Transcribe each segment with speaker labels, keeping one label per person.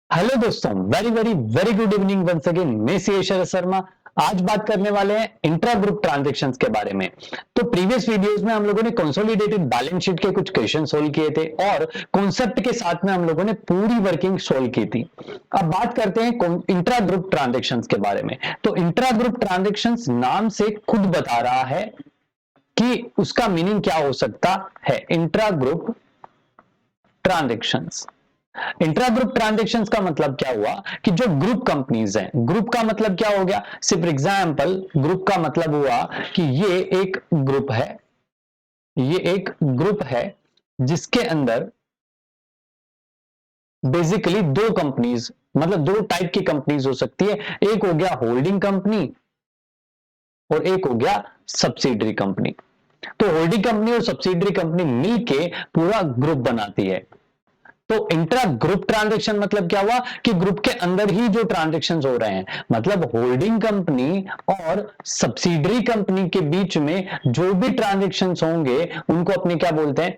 Speaker 1: Hello दोस्तों, very very very good evening once again. मैं C Sharad Sharma. आज बात करने वाले हैं इंट्रा ग्रुप ट्रांजैक्शंस के बारे में। तो प्रीवियस वीडियोस में हम लोगों ने कंसोलिडेटेड बैलेंस शीट के कुछ क्वेश्चन सोल्व किए थे और कॉन्सेप्ट के साथ में हम लोगों ने पूरी वर्किंग सोल्व की थी। अब बात करते हैं इंट्रा ग्रुप ट्रांजैक्शंस के बारे में। तो इंट्रा ग्रुप ट्रांजैक्शंस नाम से खुद बता रहा है कि उसका मीनिंग क्या हो सकता है। Intra group transactions, intra group transaction का मतलब क्या हुआ कि जो ग्रुप कंपनीज हैं, ग्रुप का मतलब क्या हो गया। सिर्फ एग्जाम्पल, ग्रुप का मतलब हुआ कि ये एक ग्रुप है, ये एक ग्रुप है जिसके अंदर बेसिकली दो कंपनीज, मतलब दो टाइप की कंपनीज हो सकती है। एक हो गया होल्डिंग कंपनी और एक हो गया सब्सिडरी कंपनी। तो होल्डिंग कंपनी और सब्सिडरी कंपनी मिलके पूरा ग्रुप बनाती है। तो इंट्रा ग्रुप ट्रांजैक्शन मतलब क्या हुआ कि ग्रुप के अंदर ही जो ट्रांजैक्शंस हो रहे हैं, मतलब होल्डिंग कंपनी और सब्सिडरी कंपनी के बीच में जो भी ट्रांजैक्शंस होंगे उनको अपने क्या बोलते हैं,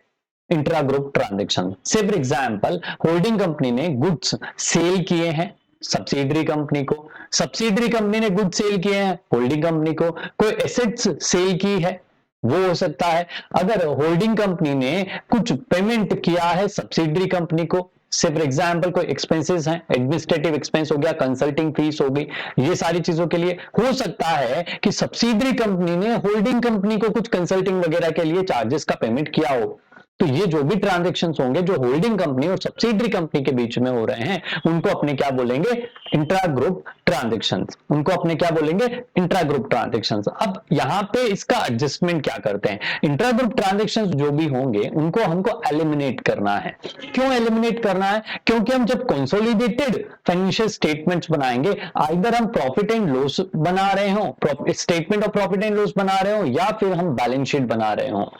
Speaker 1: इंट्रा ग्रुप ट्रांजैक्शन। से फॉर एग्जांपल, होल्डिंग कंपनी ने गुड्स सेल किए हैं सब्सिडरी कंपनी को, सब्सिडरी कंपनी ने गुड्स सेल किए हैं होल्डिंग कंपनी को, कोई एसेट्स सेल की है वो हो सकता है। अगर होल्डिंग कंपनी ने कुछ पेमेंट किया है सब्सिडरी कंपनी को, से फॉर एग्जाम्पल कोई एक्सपेंसेस हैं, एडमिनिस्ट्रेटिव एक्सपेंस हो गया, कंसल्टिंग फीस हो गई, ये सारी चीजों के लिए हो सकता है कि सब्सिडरी कंपनी ने होल्डिंग कंपनी को कुछ कंसल्टिंग वगैरह के लिए चार्जेस का पेमेंट किया हो। तो ये जो भी ट्रांजेक्शन होंगे जो होल्डिंग कंपनी और सब्सिडरी कंपनी के बीच में हो रहे हैं उनको अपने क्या बोलेंगे, इंट्रा ग्रुप ट्रांजेक्शन। उनको अपने क्या बोलेंगे, इंट्रा ग्रुप ट्रांजेक्शन। अब यहां पे इसका एडजस्टमेंट क्या करते हैं, इंट्रा ग्रुप ट्रांजेक्शन जो भी होंगे उनको हमको एलिमिनेट करना है। क्यों एलिमिनेट करना है, क्योंकि हम जब कंसोलिडेटेड फाइनेंशियल स्टेटमेंट्स बनाएंगे, आइदर हम प्रॉफिट एंड लॉस बना रहे हो, statement of profit and loss बना रहे हो, या फिर हम बैलेंस शीट बना रहे हो,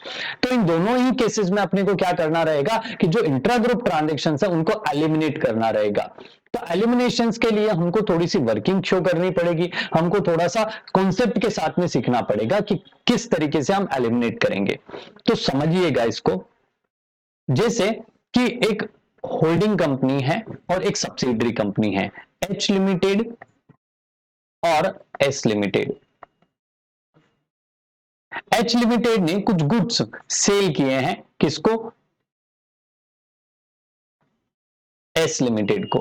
Speaker 1: तो इन दोनों ही केसेस में अपने को क्या करना रहेगा कि जो इंट्रा ग्रुप ट्रांजेक्शन है उनको एलिमिनेट करना रहेगा। तो एलिमिनेशंस के लिए हमको थोड़ी सी वर्किंग शो करनी पड़ेगी, हमको थोड़ा सा कॉन्सेप्ट के साथ में सीखना पड़ेगा कि किस तरीके से हम एलिमिनेट करेंगे। तो समझिएगा इसको, जैसे कि एक होल्डिंग कंपनी है और एक सब्सिडरी कंपनी है, एच लिमिटेड और एस लिमिटेड। एच लिमिटेड ने कुछ गुड्स सेल किए हैं, किसको, एस लिमिटेड को।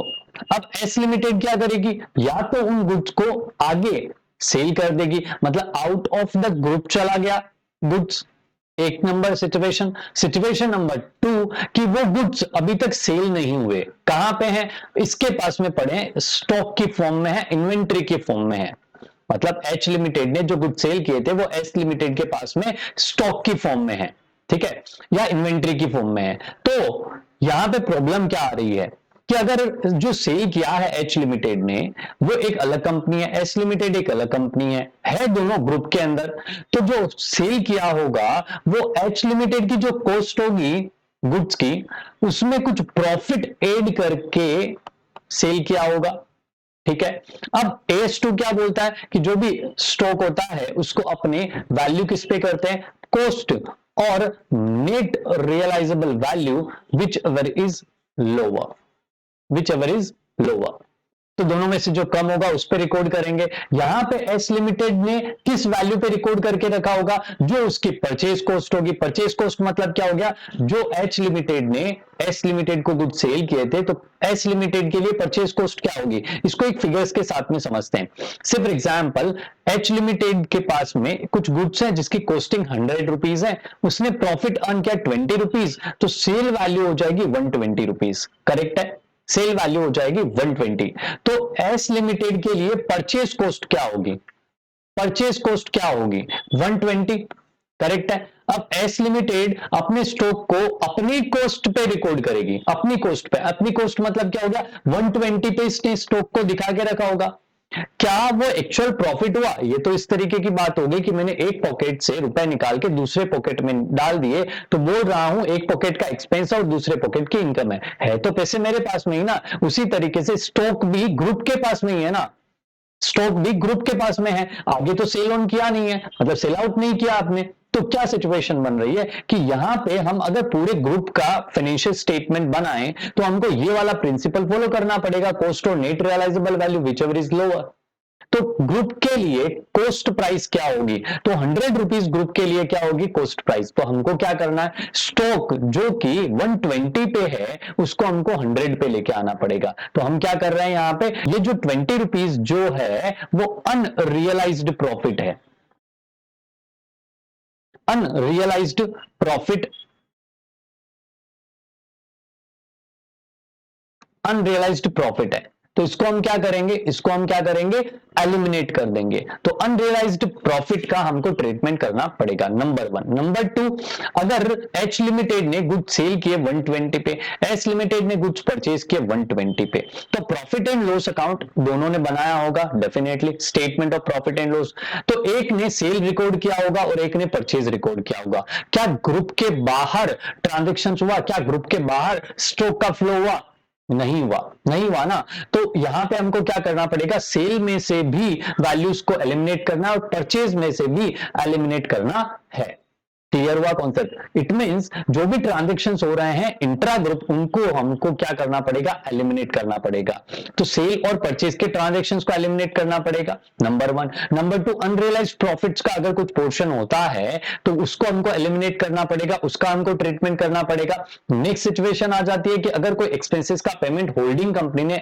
Speaker 1: अब एस लिमिटेड क्या करेगी, या तो उन गुड्स को आगे सेल कर देगी, मतलब आउट ऑफ द ग्रुप चला गया गुड्स, एक number situation. Situation number two कि वो गुड्स अभी तक सेल नहीं हुए, कहां पे हैं, इसके पास में पड़े हैं, स्टॉक की फॉर्म में है, इन्वेंट्री की फॉर्म में है। मतलब एच लिमिटेड ने जो गुड सेल किए थे वो एस लिमिटेड के पास में स्टॉक की फॉर्म में है, ठीक है, या इन्वेंट्री की फॉर्म में है। तो यहां पे प्रॉब्लम क्या आ रही है कि अगर जो सेल किया है एच लिमिटेड ने वो एक अलग कंपनी है, एस लिमिटेड एक अलग कंपनी है दोनों ग्रुप के अंदर, तो जो सेल किया होगा वो एच लिमिटेड की जो कॉस्ट होगी गुड्स की, उसमें कुछ प्रॉफिट ऐड करके सेल किया होगा, ठीक है। अब AS2 क्या बोलता है कि जो भी स्टॉक होता है उसको अपने वैल्यू किस पे करते हैं, कॉस्ट और net realisable value whichever is lower, whichever is lower. तो दोनों में से जो कम होगा उस पर रिकॉर्ड करेंगे। यहां पे एस लिमिटेड ने किस वैल्यू पे रिकॉर्ड करके रखा होगा, जो उसकी परचेज कॉस्ट होगी। परचेज कॉस्ट मतलब क्या हो गया, जो एच लिमिटेड ने एस लिमिटेड को गुड सेल किए थे तो एस लिमिटेड के लिए परचेज कॉस्ट क्या होगी, इसको एक फिगर्स के साथ में समझते हैं। सिर्फ एग्जांपल, एच लिमिटेड के पास में कुछ गुड्स हैं जिसकी कॉस्टिंग 100 रुपीज है, उसने प्रॉफिट अर्न किया 20 रुपीज, तो सेल वैल्यू हो जाएगी 120 रुपीज, करेक्ट है, सेल वैल्यू हो जाएगी 120। तो एस लिमिटेड के लिए परचेज कॉस्ट क्या होगी, परचेज कॉस्ट क्या होगी 120, करेक्ट है। अब एस लिमिटेड अपने स्टॉक को अपनी कॉस्ट पे रिकॉर्ड करेगी, अपनी कॉस्ट पे, अपनी कॉस्ट मतलब क्या होगा, 120 पे इसने स्टॉक को दिखा के रखा होगा। क्या वो एक्चुअल प्रॉफिट हुआ, ये तो इस तरीके की बात होगी कि मैंने एक पॉकेट से रुपए निकाल के दूसरे पॉकेट में डाल दिए, तो बोल रहा हूं एक पॉकेट का एक्सपेंस और दूसरे पॉकेट की इनकम है तो पैसे मेरे पास में ही ना। उसी तरीके से स्टॉक भी ग्रुप के पास में ही है ना, स्टॉक भी ग्रुप के पास में है, आगे तो सेल ऑन किया नहीं है, मतलब सेल आउट नहीं किया आपने। तो क्या सिचुएशन बन रही है कि यहां पे हम अगर पूरे ग्रुप का फाइनेंशियल स्टेटमेंट बनाएं तो हमको ये वाला प्रिंसिपल फॉलो करना पड़ेगा, कॉस्ट और net realisable value whichever is lower. तो ग्रुप के लिए कॉस्ट प्राइस क्या होगी, तो 100 रुपीज ग्रुप के लिए क्या होगी कॉस्ट प्राइस। तो हमको क्या करना है, स्टॉक जो कि 120 पे है उसको हमको 100 पे लेके आना पड़ेगा। तो हम क्या कर रहे हैं यहां पे, ये जो 20 रुपीज जो है वो अनरियलाइज्ड प्रॉफिट है, अनरियलाइज्ड प्रॉफिट, अनरियलाइज्ड प्रॉफिट है। तो इसको हम क्या करेंगे, इसको हम क्या करेंगे, एलिमिनेट कर देंगे। तो अनरियलाइज्ड प्रॉफिट का हमको ट्रीटमेंट करना पड़ेगा, नंबर 1। नंबर 2, अगर एच लिमिटेड ने गुड्स सेल किए 120 पे, एस लिमिटेड ने गुड्स परचेज किए 120 पे, तो प्रॉफिट एंड लॉस अकाउंट दोनों ने बनाया होगा definitely, statement of profit and loss. तो एक ने सेल रिकॉर्ड किया होगा और एक ने परचेज रिकॉर्ड किया होगा। क्या ग्रुप के बाहर ट्रांजेक्शन हुआ, क्या ग्रुप के बाहर स्टॉक का फ्लो हुआ, नहीं हुआ, नहीं हुआ ना। तो यहां पे हमको क्या करना पड़ेगा, सेल में से भी वैल्यूज को एलिमिनेट करना और परचेज में से भी एलिमिनेट करना है। क्लियर हुआ कॉन्सेप्ट। इट मींस जो भी ट्रांजेक्शंस हो रहे हैं इंट्रा ग्रुप, उनको हमको क्या करना पड़ेगा, एलिमिनेट करना पड़ेगा। तो सेल और परचेज के ट्रांजेक्शंस को एलिमिनेट करना पड़ेगा, नंबर 1। नंबर 2, अनरियलाइज्ड प्रॉफिट्स का अगर कुछ पोर्शन होता है तो उसको हमको एलिमिनेट करना पड़ेगा, उसका हमको ट्रीटमेंट करना पड़ेगा। नेक्स्ट सिचुएशन आ जाती है कि अगर कोई एक्सपेंसेस का पेमेंट होल्डिंग कंपनी ने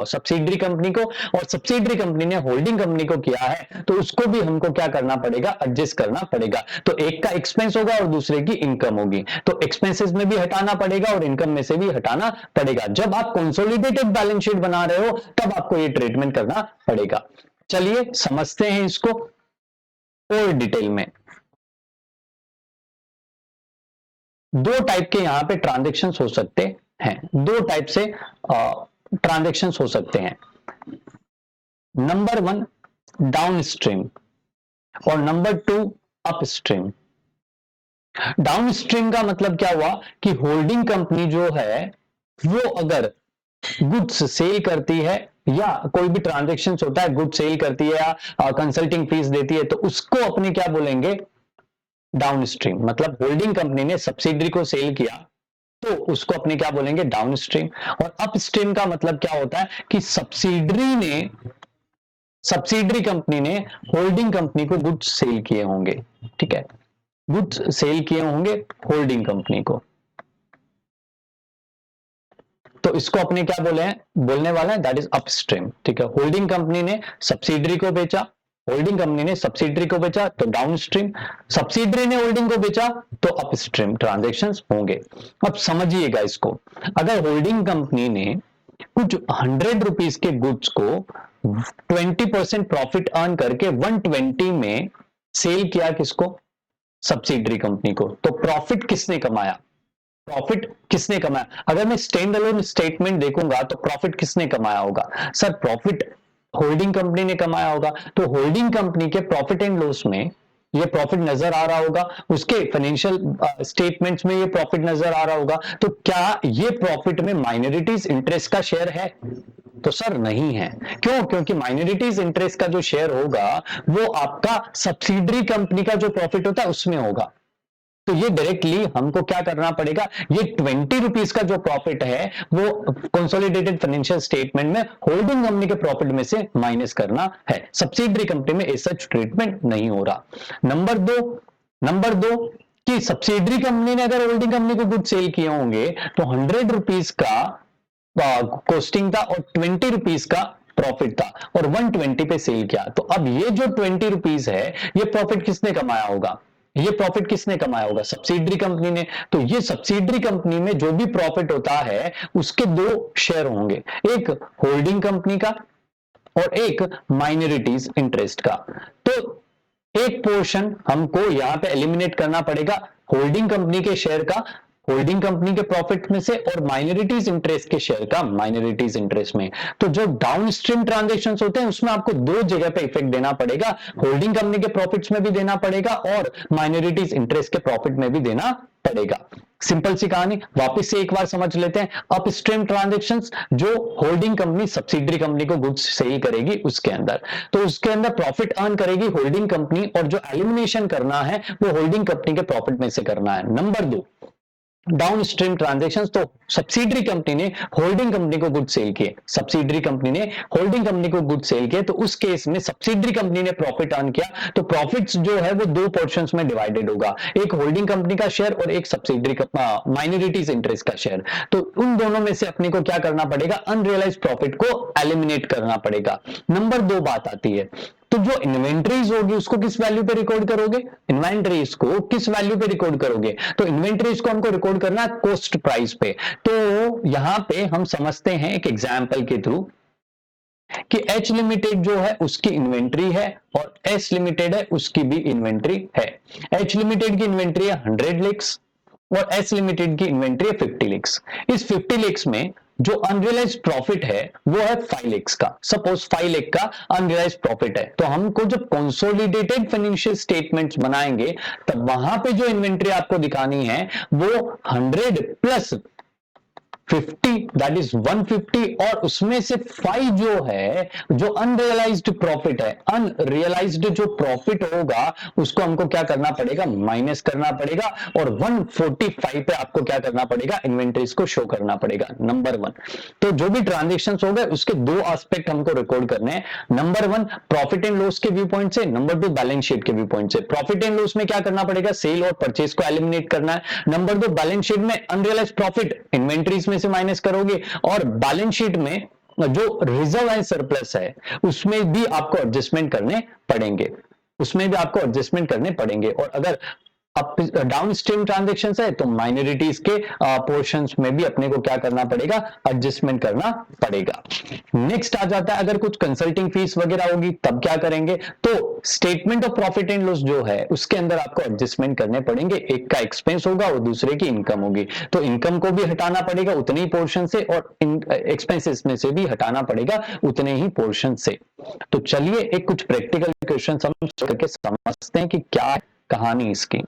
Speaker 1: सब्सिडरी कंपनी को और सब्सिडरी कंपनी ने होल्डिंग कंपनी को किया है तो उसको भी हमको क्या करना पड़ेगा, एडजस्ट करना पड़ेगा। तो एक का एक्सपेंस होगा और दूसरे की इनकम होगी, तो एक्सपेंसेस में भी हटाना पड़ेगा और इनकम में से भी हटाना पड़ेगा। जब आप कंसोलिडेटेड बैलेंस शीट बना रहे हो तब आपको ये ट्रीटमेंट करना पड़ेगा। चलिए समझते हैं इसको और डिटेल में। दो टाइप के यहां पे ट्रांजेक्शंस हो सकते हैं, दो टाइप से ट्रांजेक्शंस हो सकते हैं। नंबर 1 डाउन स्ट्रीम और number 2 up stream. Down stream का मतलब क्या हुआ कि होल्डिंग कंपनी जो है वो अगर गुड्स सेल करती है या कोई भी ट्रांजेक्शन होता है, गुड्स सेल करती है या कंसल्टिंग फीस देती है, तो उसको अपने क्या बोलेंगे, डाउन स्ट्रीम। मतलब होल्डिंग कंपनी ने सब्सिडरी को सेल किया तो उसको अपने क्या बोलेंगे, डाउन स्ट्रीम। और अप स्ट्रीम का मतलब क्या होता है कि सब्सिडरी कंपनी ने होल्डिंग कंपनी को गुड्स सेल किए होंगे, ठीक है, गुड्स सेल किए होंगे होल्डिंग कंपनी को, तो इसको अपने क्या बोले हैं, बोलने वाला है दैट इज अपस्ट्रीम। ठीक है, होल्डिंग कंपनी ने सब्सिडरी को बेचा, होल्डिंग कंपनी ने सब्सिडरी को बेचा तो डाउनस्ट्रीम, सब्सिडरी ने होल्डिंग को बेचा तो अपस्ट्रीम ट्रांजैक्शंस होंगे। अब समझिएगा इसको, अगर होल्डिंग कंपनी ने कुछ 100 रुपीज के गुड्स को 20% प्रॉफिट अर्न करके 120 में सेल किया, किसको, सब्सिडरी कंपनी को, तो प्रॉफिट किसने कमाया, प्रॉफिट किसने कमाया। अगर मैं स्टैंड अलोन स्टेटमेंट देखूंगा तो प्रॉफिट किसने कमाया होगा, सर प्रॉफिट होल्डिंग कंपनी ने कमाया होगा। तो होल्डिंग कंपनी के प्रॉफिट एंड लॉस में ये प्रॉफिट नजर आ रहा होगा, उसके फाइनेंशियल स्टेटमेंट्स में ये प्रॉफिट नजर आ रहा होगा। तो क्या ये प्रॉफिट में माइनॉरिटीज इंटरेस्ट का शेयर है, तो सर नहीं है। क्यों, क्योंकि माइनॉरिटीज इंटरेस्ट का जो शेयर होगा वो आपका सब्सिडरी कंपनी का जो प्रॉफिट होता है उसमें होगा। तो ये डायरेक्टली हमको क्या करना पड़ेगा, ये 20 रुपीज का जो प्रॉफिट है वो कंसोलिडेटेड फाइनेंशियल स्टेटमेंट में होल्डिंग कंपनी के प्रॉफिट में से माइनस करना है। सब्सिडरी कंपनी में ऐसा ट्रीटमेंट नहीं हो रहा। नंबर दो कि सब्सिडरी कंपनी ने अगर होल्डिंग कंपनी को गुड सेल किए होंगे तो 100 रुपीज का कॉस्टिंग था और 20 रुपीज का प्रॉफिट था और 120 पे सेल किया। तो अब ये जो 20 रुपीज है ये प्रॉफिट किसने कमाया होगा, ये प्रॉफिट किसने कमाया होगा, सब्सिडरी कंपनी ने। तो ये सब्सिडरी कंपनी में जो भी प्रॉफिट होता है उसके दो शेयर होंगे, एक होल्डिंग कंपनी का और एक माइनॉरिटीज इंटरेस्ट का। तो एक पोर्शन हमको यहां पे एलिमिनेट करना पड़ेगा होल्डिंग कंपनी के शेयर का होल्डिंग कंपनी के प्रॉफिट में से और माइनॉरिटीज इंटरेस्ट के शेयर का माइनॉरिटीज इंटरेस्ट में। तो जो डाउन स्ट्रीम ट्रांजेक्शन होते हैं उसमें आपको दो जगह पे इफेक्ट देना पड़ेगा, होल्डिंग कंपनी के प्रॉफिट्स में भी देना पड़ेगा और माइनॉरिटीज इंटरेस्ट के प्रॉफिट में भी देना पड़ेगा। सिंपल सी कहानी वापस से एक बार समझ लेते हैं। अपस्ट्रीम ट्रांजैक्शंस जो होल्डिंग कंपनी सब्सिडरी कंपनी को गुड्स सेल करेगी उसके अंदर, तो उसके अंदर प्रॉफिट अर्न करेगी होल्डिंग कंपनी और जो एलिमिनेशन करना है वो होल्डिंग कंपनी के प्रॉफिट में से करना है। नंबर 2 डाउन स्ट्रीम ट्रांजेक्शन, तो सब्सिडरी कंपनी ने होल्डिंग कंपनी को गुड सेल किए, सब्सिडरी कंपनी ने होल्डिंग कंपनी को गुड सेल किए, तो उस केस में सब्सिडरी कंपनी ने प्रॉफिट अर्न किया, तो प्रॉफिट्स जो है वो दो पोर्शंस में डिवाइडेड होगा, एक होल्डिंग कंपनी का शेयर और एक सब्सिडरी माइनॉरिटीज इंटरेस्ट का शेयर। तो उन दोनों में से अपने को क्या करना पड़ेगा, अनरियलाइज प्रॉफिट को एलिमिनेट करना पड़ेगा। नंबर 2 बात आती है, तो जो इन्वेंट्रीज होगी उसको किस वैल्यू पे रिकॉर्ड करोगे, इन्वेंट्रीज को किस वैल्यू पे रिकॉर्ड करोगे, तो इन्वेंट्रीज को हमको रिकॉर्ड करना है कॉस्ट प्राइस पे। तो यहां पे हम समझते हैं एक एग्जांपल के थ्रू कि एच लिमिटेड जो है उसकी इन्वेंट्री है और एस लिमिटेड है उसकी भी इन्वेंट्री है। एच लिमिटेड की इन्वेंट्री है 100 लेक्स और एस लिमिटेड की इन्वेंट्री है 50 लेक्स। इस 50 लेक्स में जो अनरियलाइज प्रॉफिट है वो है 5 लेक्स का, सपोज 5 लेख का अनरियलाइज प्रॉफिट है, तो हमको जब कंसोलिडेटेड फाइनेंशियल स्टेटमेंट्स बनाएंगे तब वहां पे जो इन्वेंट्री आपको दिखानी है वो 100 प्लस 50 दैट इज 150 और उसमें से 5 जो है जो अनरियलाइज्ड प्रॉफिट है, अनरियलाइज्ड जो प्रॉफिट होगा उसको हमको क्या करना पड़ेगा, माइनस करना पड़ेगा और 145 पे आपको क्या करना पड़ेगा, इन्वेंटरीज को शो करना पड़ेगा। नंबर 1, तो जो भी ट्रांजेक्शंस हो गए उसके दो एस्पेक्ट हमको रिकॉर्ड करने हैं। नंबर 1 प्रॉफिट एंड लॉस के व्यू पॉइंट से, नंबर 2 बैलेंस शीट के व्यू पॉइंट से। प्रॉफिट एंड लॉस में क्या करना पड़ेगा, सेल और परचेज को एलिमिनेट करना है। नंबर 2 बैलेंस शीट में अनरियलाइज्ड प्रॉफिट इन्वेंटरीज में से माइनस करोगे और बैलेंस शीट में जो रिजर्व एंड सरप्लस है उसमें भी आपको एडजस्टमेंट करने पड़ेंगे, उसमें भी आपको एडजस्टमेंट करने पड़ेंगे। और अगर अप डाउन स्ट्रीम ट्रांजेक्शन है तो माइनॉरिटीज के पोर्शंस में भी अपने को क्या करना पड़ेगा, एडजस्टमेंट करना पड़ेगा। नेक्स्ट आ जाता है अगर कुछ कंसल्टिंग फीस वगैरह होगी तब क्या करेंगे, तो statement of profit and loss जो है उसके अंदर आपको एडजस्टमेंट करने पड़ेंगे, एक का एक्सपेंस होगा और दूसरे की इनकम होगी, तो इनकम को भी हटाना पड़ेगा उतने ही पोर्शन से और एक्सपेंसेस में से भी हटाना पड़ेगा उतने ही पोर्शन से। तो चलिए एक कुछ प्रैक्टिकल क्वेश्चन हम करके समझते हैं कि क्या कहानी इसकी।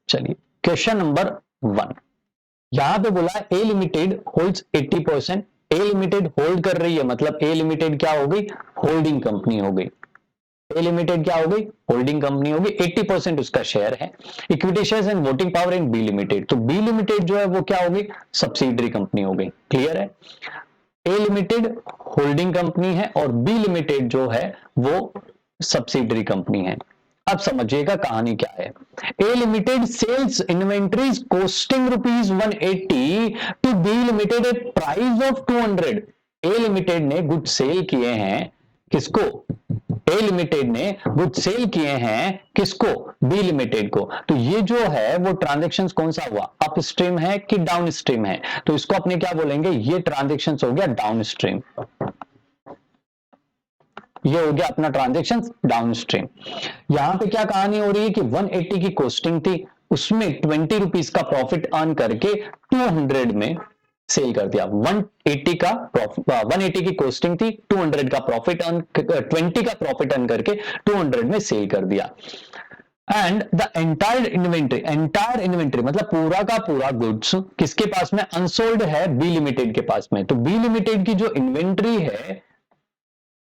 Speaker 1: चलिए क्वेश्चन नंबर 1, यहां पे बोला ए लिमिटेड होल्ड्स 80%, ए लिमिटेड होल्ड कर रही है मतलब ए लिमिटेड क्या हो गई, होल्डिंग कंपनी हो गई, ए लिमिटेड क्या हो गई, होल्डिंग कंपनी होगी, 80% उसका शेयर है। Equity shares and voting power in B limited, तो बी लिमिटेड जो है वो क्या हो गई, सब्सिडरी कंपनी हो गई। क्लियर है, ए लिमिटेड होल्डिंग कंपनी है और बी लिमिटेड जो है वो सब्सिडरी कंपनी है। अब समझिएगा कहानी क्या है। A limited sales inventories costing ₹180 to B limited A price of 200। A limited ने गुड सेल किए हैं किसको, ए लिमिटेड ने गुड सेल किए हैं किसको, बी लिमिटेड को। तो ये जो है वो ट्रांजेक्शन कौन सा हुआ, अप स्ट्रीम है कि डाउन स्ट्रीम है, तो इसको अपने क्या बोलेंगे, ये ट्रांजेक्शन हो गया डाउन स्ट्रीम, ये हो गया अपना ट्रांजेक्शन डाउन स्ट्रीम। यहां पे क्या कहानी हो रही है कि 180 की कॉस्टिंग थी, उसमें 20 रुपीज का प्रॉफिट अर्न करके 200 में सेल कर दिया। 180 का प्रॉफिट, 180 की कॉस्टिंग थी, 200 का प्रॉफिट अर्न, 20 का प्रॉफिट अर्न करके 200 में सेल कर दिया। एंड द एंटायर इन्वेंट्री मतलब पूरा का पूरा गुड्स किसके पास में, अनसोल्ड है बी लिमिटेड के पास में। तो बी लिमिटेड की जो इन्वेंट्री है,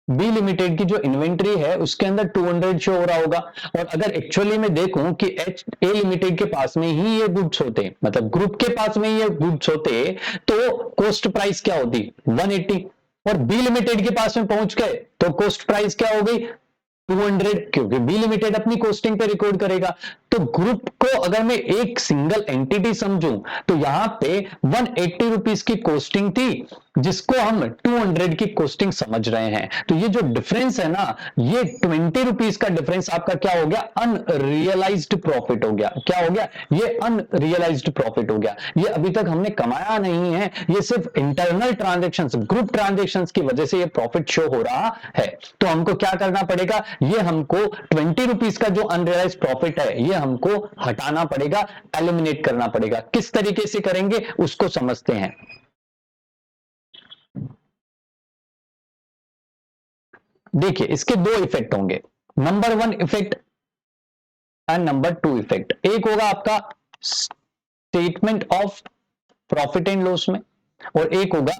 Speaker 1: बी लिमिटेड की जो इन्वेंट्री है उसके अंदर 200 शो हो रहा होगा। और अगर एक्चुअली में देखूं कि ए लिमिटेड के पास में ही ये गुड्स होते, मतलब ग्रुप के पास में ही ये गुड्स होते, तो कॉस्ट प्राइस क्या होती 180, और बी लिमिटेड के पास में पहुंच गए तो कॉस्ट प्राइस क्या हो गई 200, क्योंकि बी लिमिटेड अपनी कॉस्टिंग पे रिकॉर्ड करेगा। तो ग्रुप को अगर मैं एक सिंगल एंटिटी समझूं तो यहां पे 180 रुपीज की कॉस्टिंग थी जिसको हम 200 की कॉस्टिंग समझ रहे हैं। तो ये जो डिफरेंस है ना, ये 20 रुपीज का डिफरेंस आपका क्या हो गया, अनरियलाइज्ड प्रॉफिट हो गया। क्या हो गया, ये अनरियलाइज्ड प्रॉफिट हो गया। ये अभी तक हमने कमाया नहीं है, ये सिर्फ इंटरनल ट्रांजेक्शंस, ग्रुप ट्रांजेक्शंस की वजह से ये प्रॉफिट शो हो रहा है। तो हमको क्या करना पड़ेगा, ये हमको 20 रुपीज का जो अनरियलाइज प्रॉफिट है ये हमको हटाना पड़ेगा, एलिमिनेट करना पड़ेगा। किस तरीके से करेंगे उसको समझते हैं। देखिए इसके दो इफेक्ट होंगे, number 1 effect and number 2 effect. एक होगा आपका statement of profit and loss में और एक होगा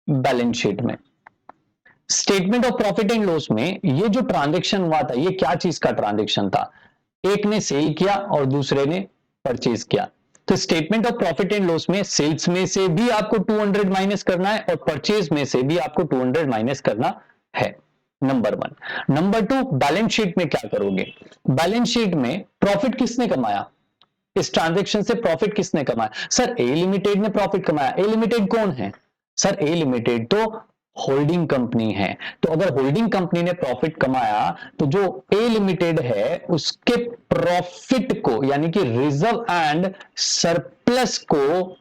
Speaker 1: बैलेंस शीट में। Statement of profit and loss में ये जो ट्रांजैक्शन हुआ था ये क्या चीज का ट्रांजैक्शन था, एक ने सेल किया और दूसरे ने परचेज किया। तो statement of profit and loss में सेल्स में से भी आपको 200 माइनस करना है और परचेज में से भी आपको 200 माइनस करना है, नंबर 1। नंबर 2, बैलेंस शीट में क्या करोगे, बैलेंस शीट में प्रॉफिट किसने कमाया, इस ट्रांजैक्शन से प्रॉफिट किसने कमाया, सर ए लिमिटेड ने प्रॉफिट कमाया। ए लिमिटेड कौन है, सर ए लिमिटेड तो होल्डिंग कंपनी है। तो अगर होल्डिंग कंपनी ने प्रॉफिट कमाया तो जो ए लिमिटेड है उसके प्रॉफिट को यानी कि रिजर्व एंड सरप्लस को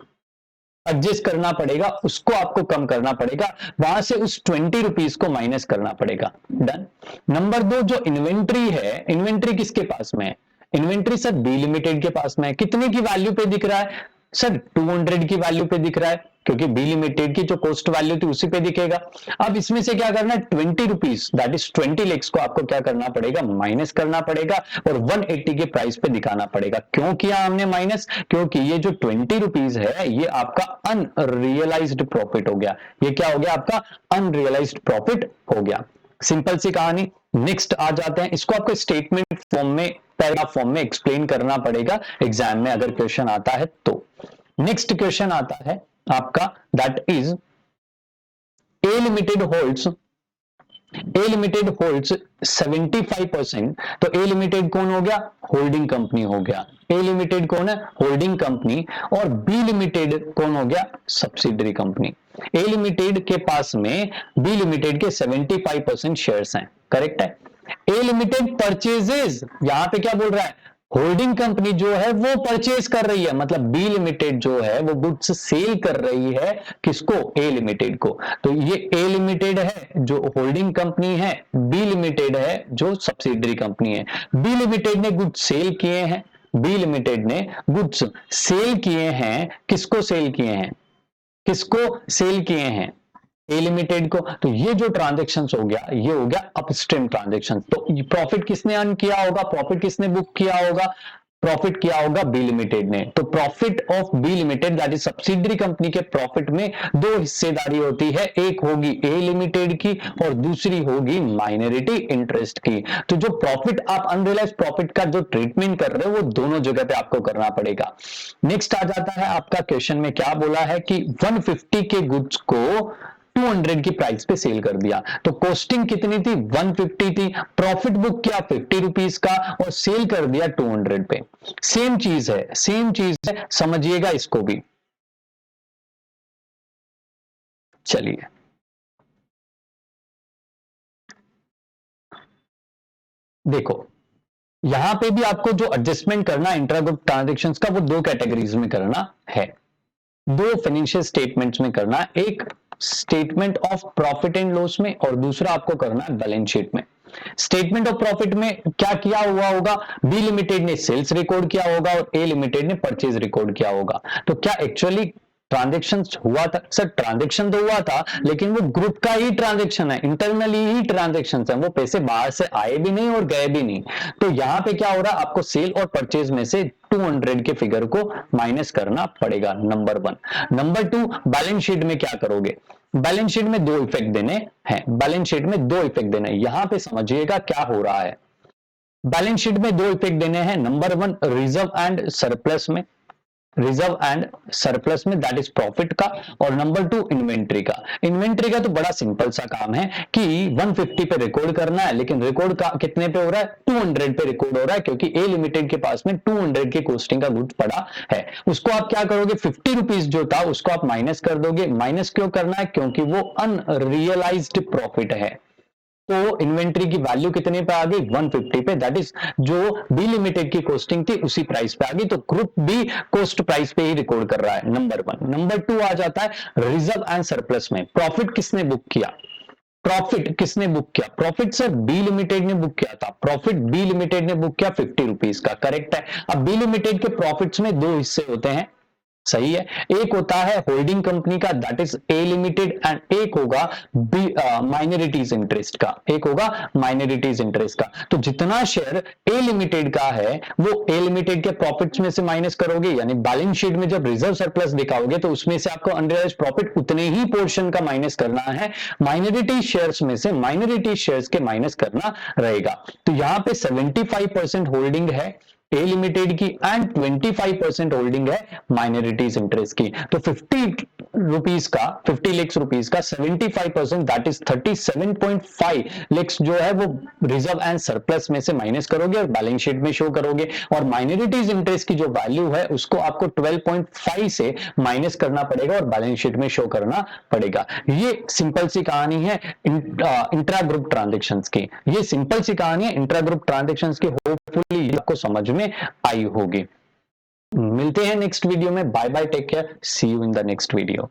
Speaker 1: एडजस्ट करना पड़ेगा, उसको आपको कम करना पड़ेगा, वहां से उस 20 रुपीज को माइनस करना पड़ेगा। डन। नंबर 2, जो इन्वेंट्री है, इन्वेंट्री किसके पास में है, इन्वेंट्री सर बी लिमिटेड के पास में है। कितने की वैल्यू पे दिख रहा है, सर 200 की वैल्यू पे दिख रहा है, क्योंकि बी लिमिटेड की जो कॉस्ट वैल्यू थी उसी पे दिखेगा। अब इसमें से क्या करना है, 20 रुपीज दैट इज 20 लैक्स को आपको क्या करना पड़ेगा, माइनस करना पड़ेगा और 180 के प्राइस पे दिखाना पड़ेगा। क्यों किया हमने माइनस, क्योंकि ये जो 20 रुपीज है ये आपका अनरियलाइज्ड प्रॉफिट हो गया। ये क्या हो गया, आपका अनरियलाइज्ड प्रॉफिट हो गया। सिंपल सी कहानी। नेक्स्ट आ जाते हैं, इसको आपको स्टेटमेंट फॉर्म में, पैराग्राफ फॉर्म में एक्सप्लेन करना पड़ेगा एग्जाम में अगर क्वेश्चन आता है तो। नेक्स्ट क्वेश्चन आता है आपका, that is a limited holds 75%। तो ए लिमिटेड कौन हो गया, होल्डिंग कंपनी हो गया। ए लिमिटेड कौन है, होल्डिंग कंपनी, और बी लिमिटेड कौन हो गया, सब्सिडरी कंपनी। ए लिमिटेड के पास में बी लिमिटेड के 75% शेयर्स हैं, करेक्ट है। ए लिमिटेड परचेजेस, यहां पे क्या बोल रहा है, होल्डिंग कंपनी जो है वो परचेज कर रही है, मतलब बी लिमिटेड जो है वो गुड्स सेल कर रही है, किसको, ए लिमिटेड को। तो ये ए लिमिटेड है जो होल्डिंग कंपनी है, बी लिमिटेड है जो सब्सिडरी कंपनी है। बी लिमिटेड ने गुड्स सेल किए हैं, बी लिमिटेड ने गुड्स सेल किए हैं, किसको सेल किए हैं, किसको सेल किए हैं, ए लिमिटेड को। तो ये जो ट्रांजेक्शन हो गया ये हो गया अपस्ट्रीम ट्रांजेक्शन। तो प्रॉफिट किसने अर्न किया होगा, प्रॉफिट किसने बुक किया होगा, प्रॉफिट किया होगा बी लिमिटेड ने। तो profit of B limited that is subsidiary company के प्रॉफिट में दो हिस्सेदारी होती है, एक होगी ए लिमिटेड की और दूसरी होगी माइनॉरिटी इंटरेस्ट की। तो जो प्रॉफिट आप अनरियलाइज्ड प्रॉफिट का जो ट्रीटमेंट कर रहे हो वो दोनों जगह पे आपको करना पड़ेगा। नेक्स्ट आ जाता है आपका क्वेश्चन में क्या बोला है कि 150 के गुड्स को 200 की प्राइस पे सेल कर दिया। तो कॉस्टिंग कितनी थी, 150 थी, प्रॉफिट बुक किया 50 रुपीज का और सेल कर दिया 200 पे। सेम चीज है, सेम चीज है, समझिएगा इसको भी। चलिए देखो, यहां पे भी आपको जो एडजस्टमेंट करना इंट्रा ग्रुप ट्रांजेक्शन्स का वो दो कैटेगरीज में करना है, दो फाइनेंशियल स्टेटमेंट्स में करना, एक statement of profit and loss में और दूसरा आपको करना है बैलेंस शीट में। स्टेटमेंट ऑफ प्रॉफिट में क्या किया हुआ होगा, बी लिमिटेड ने सेल्स रिकॉर्ड किया होगा और ए लिमिटेड ने परचेज रिकॉर्ड किया होगा। तो क्या एक्चुअली ट्रांजेक्शन हुआ था, सर ट्रांजेक्शन तो हुआ था लेकिन वो ग्रुप का ही ट्रांजेक्शन है, इंटरनली ही ट्रांजेक्शन है, वो पैसे बाहर से आए भी नहीं और गए भी नहीं। तो यहां पे क्या हो रहा है, आपको सेल और परचेज में से 200 के फिगर को माइनस करना पड़ेगा, नंबर 1। नंबर 2, बैलेंस शीट में क्या करोगे, बैलेंस शीट में दो इफेक्ट देने हैं, बैलेंस शीट में दो इफेक्ट देने हैं। यहां पे समझिएगा क्या हो रहा है, बैलेंस शीट में दो इफेक्ट देने हैं, नंबर 1 रिजर्व एंड सरप्लस में, रिजर्व एंड सरप्लस में दैट इज प्रॉफिट का, और नंबर 2 इन्वेंट्री का। इन्वेंट्री का तो बड़ा सिंपल सा काम है कि 150 पे रिकॉर्ड करना है, लेकिन रिकॉर्ड का कितने पे हो रहा है, 200 पे रिकॉर्ड हो रहा है, क्योंकि ए लिमिटेड के पास में 200 की कॉस्टिंग का गुड्स पड़ा है। उसको आप क्या करोगे, 50 रुपीज जो था उसको आप माइनस कर दोगे। माइनस क्यों करना है, क्योंकि वो अनरियलाइज्ड प्रॉफिट है। तो इन्वेंट्री की वैल्यू कितने पे आ गई, 150 पे, दैट इज जो बी लिमिटेड की कॉस्टिंग थी उसी प्राइस पे आ गई। तो ग्रुप बी कॉस्ट प्राइस पे ही रिकॉर्ड कर रहा है, नंबर 1। नंबर 2 आ जाता है रिजर्व एंड सरप्लस में, प्रॉफिट किसने बुक किया, प्रॉफिट किसने बुक किया? प्रॉफिट सर बी लिमिटेड ने बुक किया था। प्रॉफिट बी लिमिटेड ने बुक किया 50 रुपीज का, करेक्ट है। अब बी लिमिटेड के प्रॉफिट्स में दो हिस्से होते हैं, सही है। एक होता है होल्डिंग कंपनी का, that is a limited, and एक होगा माइनॉरिटीज इंटरेस्ट का, एक होगा माइनॉरिटीज इंटरेस्ट का। तो जितना शेयर ए लिमिटेड का है वो ए लिमिटेड के प्रॉफिट्स में से माइनस करोगे, यानी बैलेंस शीट में जब रिजर्व सरप्लस दिखाओगे तो उसमें से आपको अनरियलाइज्ड प्रॉफिट उतने ही पोर्शन का माइनस करना है, माइनॉरिटी शेयर्स में से माइनॉरिटी शेयर्स के माइनस करना रहेगा। तो यहां पे 75% होल्डिंग है ए लिमिटेड की एंड 25% होल्डिंग है माइनॉरिटीज इंटरेस्ट की। तो 50 रुपीज का, 50 लाख रुपीज का 75% दैट इज 37.5 लाख जो है वो रिजर्व एंड सरप्लस में से माइनस करोगे और बैलेंस शीट में शो करोगे, और माइनॉरिटीज इंटरेस्ट की जो वैल्यू है उसको आपको 12.5 से माइनस करना पड़ेगा और बैलेंस शीट में शो करना पड़ेगा। ये सिंपल सी कहानी है इंट्रा ग्रुप ट्रांजेक्शन्स की, ये सिंपल सी कहानी है इंट्रा ग्रुप ट्रांजेक्शन्स की। होपफुली आपको समझ में आई होगी। मिलते हैं नेक्स्ट वीडियो में। Bye bye, take care, see you in the next video.